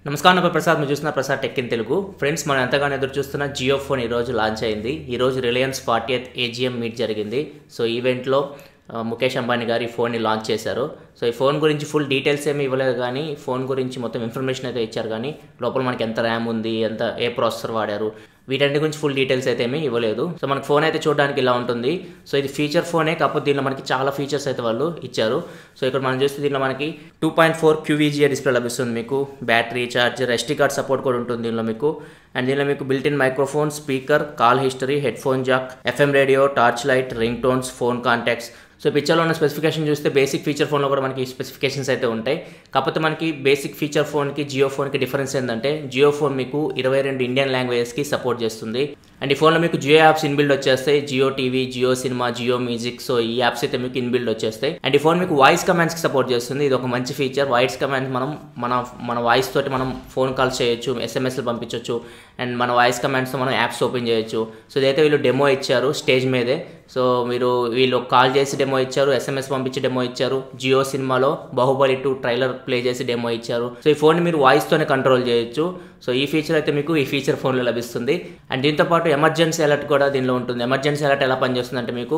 నమస్కారం నా పేరు ప్రసాద్ మీరు చూస్తున్న Prasad tech in Telugu friends మనం ఎంతగానో ఎదురు చూస్తున్న జియో ఫోన్ ఈ రోజు లాంచ్ అయింది ఈ రోజు రిలయన్స్ 40th AGM మీట్ జరిగింది సో ఈవెంట్లో ముఖేష్ అంబానీ గారు ఈ ఫోన్ని లాంచ్ చేశారు సో ఈ ఫోన్ గురించి ఫుల్ డీటెయిల్స్ ఏమీ ఇవ్వలేదు కానీ ఫోన్ గురించి మొత్తం ఇన్ఫర్మేషన్ అయితే ఇచ్చారు కానీ లోపల మనకి ఎంత ర్యామ్ ఉంది ఎంత ఏ ప్రాసెసర్ వాడారు వీటన్నిటి గురించి ఫుల్ డీటెయిల్స్ అయితే ఏమీ ఇవ్వలేదు సో మనకి ఫోన్ అయితే చూడడానికి ఇలా ఉంటుంది సో ఇది ఫీచర్ ఫోనే కాకపోతే దీనిలో మనకి చాలా ఫీచర్స్ అయితే వాళ్ళు ఇచ్చారు సో ఇక్కడ మనం చూస్తే దీనిలో మనకి 2.4 QVGA డిస్ప్లే లభిస్తుంది మీకు battery charger SD card support కూడా ఉంటుంది దీనిలో మీకు అండ్ దీనిలో మీకు built in microphone speaker call history head phone Jack FM radio torch light ring tones phone contacts so పిక్చర్లో ఉన్న స్పెసిఫికేషన్ చూస్తే బేసిక్ ఫీచర్ ఫోన్లో కూడా మనకి స్పెసిఫికేషన్స్ అయితే ఉంటాయి కాకపోతే మనకి బేసిక్ ఫీచర్ ఫోన్కి జియో ఫోన్కి డిఫరెన్స్ ఏంటంటే జియో ఫోన్ మీకు 22 ఇండియన్ లాంగ్వేజెస్కి సపోర్ట్ చేస్తుంది అండ్ ఈ ఫోన్లో మీకు జియో యాప్స్ ఇన్బిల్డ్ వచ్చేస్తాయి Jio TV Jio cinema Jio music so ఈ యాప్స్ అయితే మీకు ఇన్బిల్డ్ వచ్చేస్తాయి అండ్ ఈ ఫోన్ మీకు వాయిస్ కమాండ్స్కి సపోర్ట్ చేస్తుంది ఇది ఒక మంచి ఫీచర్ వాయిస్ కమాండ్స్ మన వాయిస్ తోటి మనం ఫోన్ కాల్స్ చేయొచ్చు SMSలు పంపించవచ్చు అండ్ మన వాయిస్ కమాండ్స్తో మనం యాప్స్ ఓపెన్ చేయొచ్చు సో ఇదైతే వీళ్ళు డెమో ఇచ్చారు స్టేజ్ మీదే సో వీళ్ళు కాల్ చేసి డెమో ఇచ్చారు SMS పంపించి డెమో ఇచ్చారు జియో సినిమాలో బాహుబలి 2 ట్రైలర్ ప్లే చేసి డెమో ఇచ్చారు సో ఈ ఫోన్ని మీరు వాయిస్తోనే కంట్రోల్ చేయొచ్చు సో ఈ ఫీచర్ అయితే మీకు ఈ ఫీచర్ ఫోన్లో లభిస్తుంది అండ్ దీంతోపాటు ఎమర్జెన్సీ అలర్ట్ కూడా దీనిలో ఉంటుంది ఎమర్జెన్సీ అలర్ట్ ఎలా పనిచేస్తుంది అంటే మీకు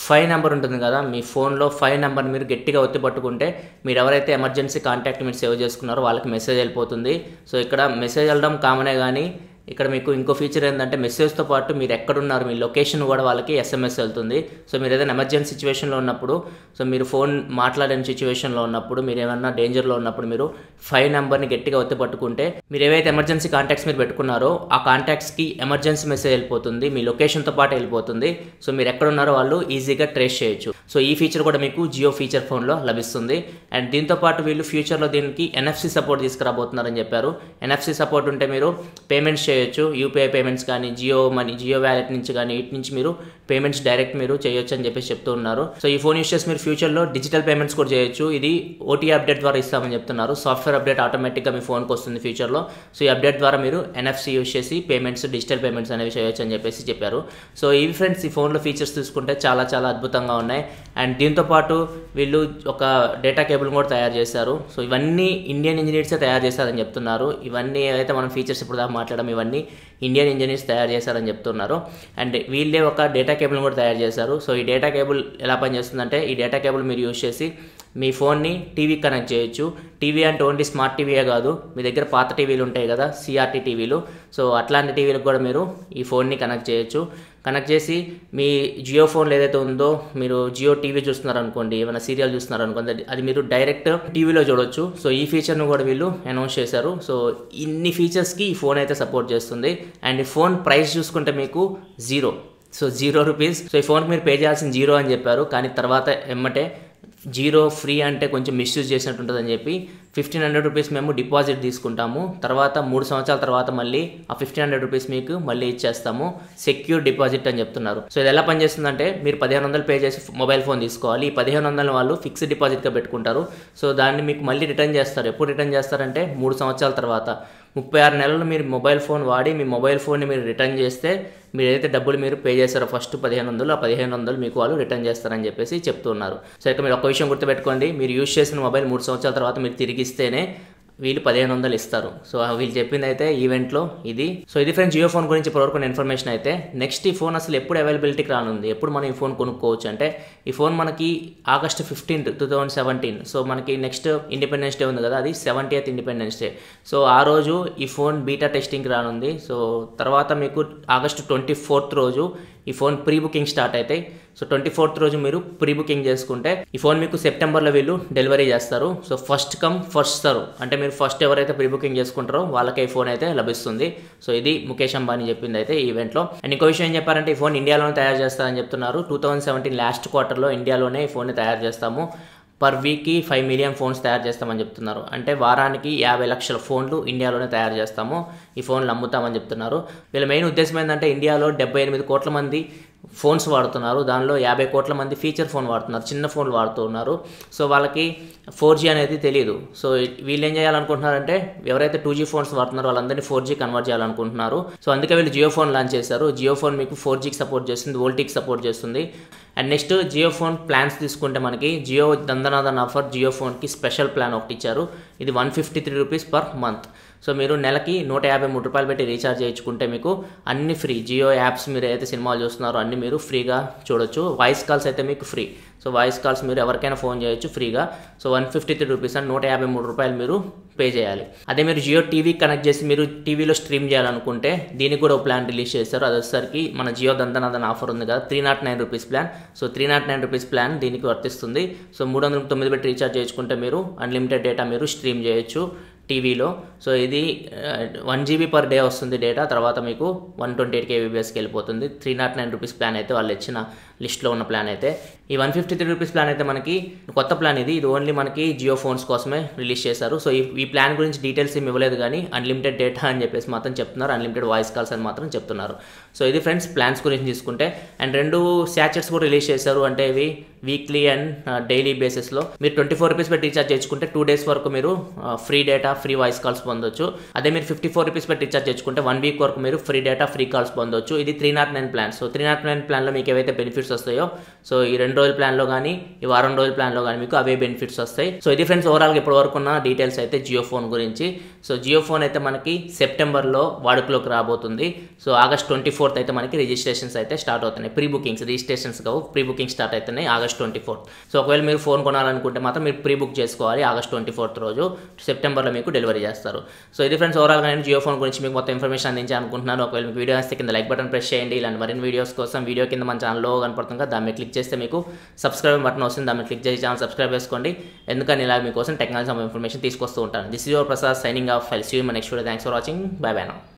5 నెంబర్ ఉంటుంది కదా మీ ఫోన్లో 5 నెంబర్ మీరు గట్టిగా ఒత్తి పట్టుకుంటే మీరు ఎవరైతే ఎమర్జెన్సీ కాంటాక్ట్ మీరు సేవ్ చేసుకున్నారో వాళ్ళకి మెసేజ్ వెళ్ళిపోతుంది సో ఇక్కడ మెసేజ్ వెళ్ళడం కామనే కానీ ఇక్కడ మీకు ఇంకో ఫీచర్ ఏంటంటే మెసేజ్తో పాటు మీరు ఎక్కడున్నారు మీ లొకేషన్ కూడా వాళ్ళకి SMS వెళ్తుంది సో మీరు ఏదైనా ఎమర్జెన్సీ సిచ్యువేషన్లో ఉన్నప్పుడు సో మీరు ఫోన్ మాట్లాడని సిచ్యువేషన్లో ఉన్నప్పుడు మీరు ఏమన్నా డేంజర్లో ఉన్నప్పుడు మీరు 5 నెంబర్ని గట్టిగా ఒత్తి పట్టుకుంటే మీరు ఏవైతే ఎమర్జెన్సీ కాంటాక్ట్స్ మీరు పెట్టుకున్నారో ఆ కాంటాక్ట్స్కి ఎమర్జెన్సీ మెసేజ్ వెళ్ళిపోతుంది మీ లొకేషన్తో పాటు వెళ్ళిపోతుంది సో మీరు ఎక్కడున్నారో వాళ్ళు ఈజీగా ట్రేస్ చేయొచ్చు సో ఈ ఫీచర్ కూడా మీకు జియో ఫీచర్ ఫోన్లో లభిస్తుంది అండ్ దీంతోపాటు వీళ్ళు ఫ్యూచర్లో దీనికి NFC సపోర్ట్ తీసుకురాబోతున్నారని చెప్పారు NFC సపోర్ట్ ఉంటే మీరు పేమెంట్స్ చేయొచ్చు UPI పేమెంట్స్ కానీ జియో మనీ జియో వ్యాలెట్ నుంచి కానీ ఇటు నుంచి మీరు పేమెంట్స్ డైరెక్ట్ మీరు చేయొచ్చు అని చెప్పేసి చెప్తూ ఉన్నారు సో ఈ ఫోన్ యూస్ చేసి మీరు ఫ్యూచర్లో డిజిటల్ పేమెంట్స్ కూడా చేయొచ్చు ఇది OTA అప్డేట్ ద్వారా ఇస్తామని చెప్తున్నారు సాఫ్ట్వేర్ అప్డేట్ ఆటోమేటిక్గా మీ ఫోన్కి వస్తుంది ఫ్యూచర్లో సో ఈ అప్డేట్ ద్వారా మీరు NFC యూస్ చేసి పేమెంట్స్ డిజిటల్ పేమెంట్స్ అనేవి చేయొచ్చు అని చెప్పేసి చెప్పారు సో ఈ ఫ్రెండ్స్ ఈ ఫోన్లో ఫీచర్స్ చూసుకుంటే చాలా చాలా అద్భుతంగా ఉన్నాయి అండ్ దీంతోపాటు వీళ్ళు ఒక డేటా కేబుల్ కూడా తయారు చేశారు సో ఇవన్నీ ఇండియన్ ఇంజనీర్సే తయారు చేస్తారని చెప్తున్నారు ఇవన్నీ ఏదైతే మనం ఫీచర్స్ ఇప్పుడు దాకా మాట్లాడడం ఇవన్నీ ఇండియన్ ఇంజనీర్స్ తయారు చేశారని చెప్తున్నారు అండ్ వీళ్ళే ఒక డేటా కేబుల్ కూడా తయారు చేశారు సో ఈ డేటా కేబుల్ ఎలా పనిచేస్తుందంటే ఈ డేటా కేబుల్ మీరు యూజ్ చేసి మీ ఫోన్ని టీవీకి కనెక్ట్ చేయొచ్చు టీవీ అంటే ఓన్లీ స్మార్ట్ టీవీయే కాదు మీ దగ్గర పాత టీవీలు ఉంటాయి కదా CRT టీవీలు సో అట్లాంటి టీవీలకు కూడా మీరు ఈ ఫోన్ని కనెక్ట్ చేయొచ్చు కనెక్ట్ చేసి మీ జియో ఫోన్లో ఏదైతే ఉందో మీరు జియో టీవీ చూస్తున్నారనుకోండి ఏమైనా సీరియల్ చూస్తున్నారనుకోండి అది మీరు డైరెక్ట్ టీవీలో చూడొచ్చు సో ఈ ఫీచర్ను కూడా వీళ్ళు అనౌన్స్ చేశారు సో ఇన్ని ఫీచర్స్కి ఈ ఫోన్ అయితే సపోర్ట్ చేస్తుంది అండ్ ఈ ఫోన్ ప్రైస్ చూసుకుంటే మీకు 0 రూపీస్ సో ఈ ఫోన్కి మీరు పే చేయాల్సిన 0 అని చెప్పారు కానీ తర్వాత ఎమ్మటే 0 ఫ్రీ అంటే కొంచెం మిస్యూజ్ చేసినట్టు ఉంటుందని చెప్పి 1500 రూపీస్ మేము డిపాజిట్ తీసుకుంటాము తర్వాత 3 సంవత్సరాల తర్వాత మళ్ళీ ఆ 1500 రూపీస్ మీకు మళ్ళీ ఇచ్చేస్తాము సెక్యూర్ డిపాజిట్ అని చెప్తున్నారు సో ఇది ఎలా పనిచేస్తుందంటే మీరు 1500 పే చేసి మొబైల్ ఫోన్ తీసుకోవాలి ఈ 1500 వాళ్ళు ఫిక్స్డ్ డిపాజిట్గా పెట్టుకుంటారు సో దాన్ని మీకు మళ్ళీ రిటర్న్ చేస్తారు ఎప్పుడు రిటర్న్ చేస్తారంటే 3 సంవత్సరాల తర్వాత 36 నెలలు మీరు మొబైల్ ఫోన్ వాడి మీ మొబైల్ ఫోన్ని మీరు రిటర్న్ చేస్తే మీరు ఏదైతే డబ్బులు మీరు పే చేస్తారో ఫస్ట్ 1500 ఆ 1500 మీకు వాళ్ళు రిటర్న్ చేస్తారని చెప్పేసి చెప్తున్నారు సో ఇక్కడ మీరు ఒక విషయం గుర్తుపెట్టుకోండి మీరు యూజ్ చేసిన మొబైల్ 3 సంవత్సరాల తర్వాత మీరు తిరిగి ఇస్తేనే వీళ్ళు 1500 ఇస్తారు సో వీళ్ళు చెప్పింది అయితే ఈవెంట్లో ఇది సో ఇది ఫ్రెండ్స్ జియో ఫోన్ గురించి ఇప్పటివరకు ఇన్ఫర్మేషన్ అయితే నెక్స్ట్ ఈ ఫోన్ అసలు ఎప్పుడు అవైలబిలిటీకి రానుంది ఎప్పుడు మనం ఈ ఫోన్ కొనుక్కోవచ్చు అంటే ఈ ఫోన్ మనకి August 15th 2017 సో మనకి నెక్స్ట్ ఇండిపెండెన్స్ డే ఉంది కదా అది 70th ఇండిపెండెన్స్ డే సో ఆ రోజు ఈ ఫోన్ బీటా టెస్టింగ్కి రానుంది సో తర్వాత మీకు August 24th రోజు ఈ ఫోన్ ప్రీ బుకింగ్ స్టార్ట్ అవుతాయి సో 24th రోజు మీరు ప్రీ బుకింగ్ చేసుకుంటే ఈ ఫోన్ మీకు సెప్టెంబర్లో వీళ్ళు డెలివరీ చేస్తారు so first come first serve అంటే మీరు ఫస్ట్ ఎవరైతే ప్రీ బుకింగ్ చేసుకుంటారో వాళ్ళకి ఈ ఫోన్ అయితే లభిస్తుంది సో ఇది ముఖేష్ అంబానీ చెప్పింది అయితే ఈ ఈవెంట్లో అండ్ ఇంకో విషయం ఏం చెప్పారంటే ఈ ఫోన్ ఇండియాలోనే తయారు చేస్తారని చెప్తున్నారు 2017 లాస్ట్ క్వార్టర్లో ఇండియాలోనే ఈ ఫోన్ని తయారు చేస్తాము పర్ వీక్కి 5 మిలియన్ ఫోన్స్ తయారు చేస్తామని చెప్తున్నారు అంటే వారానికి 50 లక్షల ఫోన్లు ఇండియాలోనే తయారు చేస్తాము ఈ ఫోన్లు అమ్ముతామని చెప్తున్నారు వీళ్ళ మెయిన్ ఉద్దేశం ఏంటంటే ఇండియాలో 78 కోట్ల మంది ఫోన్స్ వాడుతున్నారు దానిలో 50 కోట్ల మంది ఫీచర్ ఫోన్ వాడుతున్నారు చిన్న ఫోన్లు వాడుతున్నారు సో వాళ్ళకి 4G అనేది తెలియదు సో వీళ్ళు ఏం చేయాలనుకుంటున్నారంటే ఎవరైతే 2G ఫోన్స్ వాడుతున్నారో వాళ్ళందరినీ 4G కన్వర్ట్ చేయాలనుకుంటున్నారు సో అందుకే వీళ్ళు జియో ఫోన్ లాంచ్ చేశారు జియో ఫోన్ మీకు 4Gకి సపోర్ట్ చేస్తుంది వోల్టీకి సపోర్ట్ చేస్తుంది and next Jio phone plans తీసుకుంటే మనకి జియో దందనాదన్ ఆఫర్ జియో ఫోన్కి స్పెషల్ ప్లాన్ ఒకటి ఇచ్చారు ఇది 153 రూపీస్ పర్ మంత్ సో మీరు నెలకి ₹153 పెట్టి రీఛార్జ్ చేయించుకుంటే మీకు అన్ని ఫ్రీ. జియో యాప్స్ మీరు ఏదైతే సినిమాలు చూస్తున్నారో అన్ని మీరు ఫ్రీగా చూడొచ్చు. వాయిస్ కాల్స్ అయితే మీకు ఫ్రీ. సో వాయిస్ కాల్స్ మీరు ఎవరికైనా ఫోన్ చేయొచ్చు ఫ్రీగా. సో ₹153 అని ₹153 మీరు పే చేయాలి. అదే మీరు జియో టీవీ కనెక్ట్ చేసి మీరు టీవీలో స్ట్రీమ్ చేయాలనుకుంటే దీనికి కూడా ఒక ప్లాన్ రిలీజ్ చేశారు. అది వచ్చేసరికి మన జియో దందనాదన్ ఆఫర్ ఉంది కదా, ₹309 ప్లాన్. సో ₹309 ప్లాన్ దీనికి వర్తిస్తుంది. సో 309 పెట్టి రీఛార్జ్ చేసుకుంటే మీరు అన్లిమిటెడ్ డేటా మీరు స్ట్రీమ్ చేయొచ్చు టీవీలో. సో ఇది 1 GB పర్ డే వస్తుంది డేటా. తర్వాత మీకు 128 kbpsకి వెళ్ళిపోతుంది. ₹309 ప్లాన్ అయితే వాళ్ళు ఇచ్చిన లిస్ట్లో ఉన్న ప్లాన్ అయితే. ఈ ₹153 ప్లాన్ అయితే మనకి కొత్త ప్లాన్. ఇది ఓన్లీ మనకి జియో ఫోన్స్ కోసమే రిలీజ్ చేశారు. సో ఈ ప్లాన్ గురించి డీటెయిల్స్ ఏమి ఇవ్వలేదు, కానీ అన్లిమిటెడ్ డేటా అని చెప్పేసి మాత్రం చెప్తున్నారు, అన్లిమిటెడ్ వాయిస్ కాల్స్ అని మాత్రం చెప్తున్నారు. సో ఇది ఫ్రెండ్స్ ప్లాన్స్ గురించి తీసుకుంటే. అండ్ 2 శాచెట్స్ కూడా రిలీజ్ చేశారు. అంటే ఇవి వీక్లీ అండ్ డైలీ బేసిస్లో మీరు ₹24 పెట్టి రీఛార్జ్ చేసుకుంటే 2 days వరకు మీరు free data free voice calls పొందొచ్చు. అదే మీరు ₹54 పెట్టి రీఛార్జ్ చేసుకుంటే 1 week వరకు మీరు ఫ్రీ డేటా ఫ్రీ కాల్స్ పొందొచ్చు. ఇది 309 ప్లాన్. సో 309 ప్లాన్లో మీకు ఏవైతే బెనిఫిట్స్ వస్తాయో, సో ఈ 2 రోజుల ప్లాన్లో కానీ ఈ వారం రోజుల ప్లాన్లో కానీ మీకు అవే బెనిఫిట్స్ వస్తాయి. సో ఇది ఫ్రెండ్స్ ఓవరాల్గా ఇప్పటి వరకు ఉన్న డీటెయిల్స్ అయితే జియో ఫోన్ గురించి. సో జియో ఫోన్ అయితే మనకి సెప్టెంబర్లో వాడుకలోకి రాబోతుంది. సో August 24th అయితే మనకి రిజిస్ట్రేషన్స్ అయితే స్టార్ట్ అవుతున్నాయి. ప్రీ బుకింగ్స్, రిజిస్ట్రేషన్స్ కావు, ప్రీ బుకింగ్ స్టార్ట్ అవుతున్నాయి August 24th. సో ఒకవేళ మీరు ఫోన్ కొనాలనుకుంటే మాత్రం మీరు ప్రీ బుక్ చేసుకోవాలి. August 24th రోజు. సెప్టెంబర్లో మీకు డెలివరీ చేస్తారు. సో ఇది ఫ్రెండ్స్ ఓవరాల్గా నేను జియో ఫోన్ గురించి మీకు మొత్తం ఇన్ఫర్మేషన్ అందించాలనుకుంటున్నాను. ఒకవేళ మీకు వీడియో వస్తే కింద లైక్ బటన్ ప్రెస్ చేయండి. ఇలాంటి మరిన్ని వీడియోస్ కోసం వీడియో కింద మన ఛానల్లో కనపడుతుంది కదా, దాన్ని క్లిక్ చేస్తే మీకు సబ్స్క్రైబ్ బటన్ వస్తుంది. దాన్ని క్లిక్ చేసి ఛానల్ సబ్స్క్రైబ్ చేసుకోండి. ఎందుకని ఇలా మీకోసం టెక్నాలజీ ఇన్ఫర్మేషన్ తీసుకొస్తూ ఉంటాను. This is your Prasad signing off. I'll see you in my next video. Thanks for watching. Bye bye now.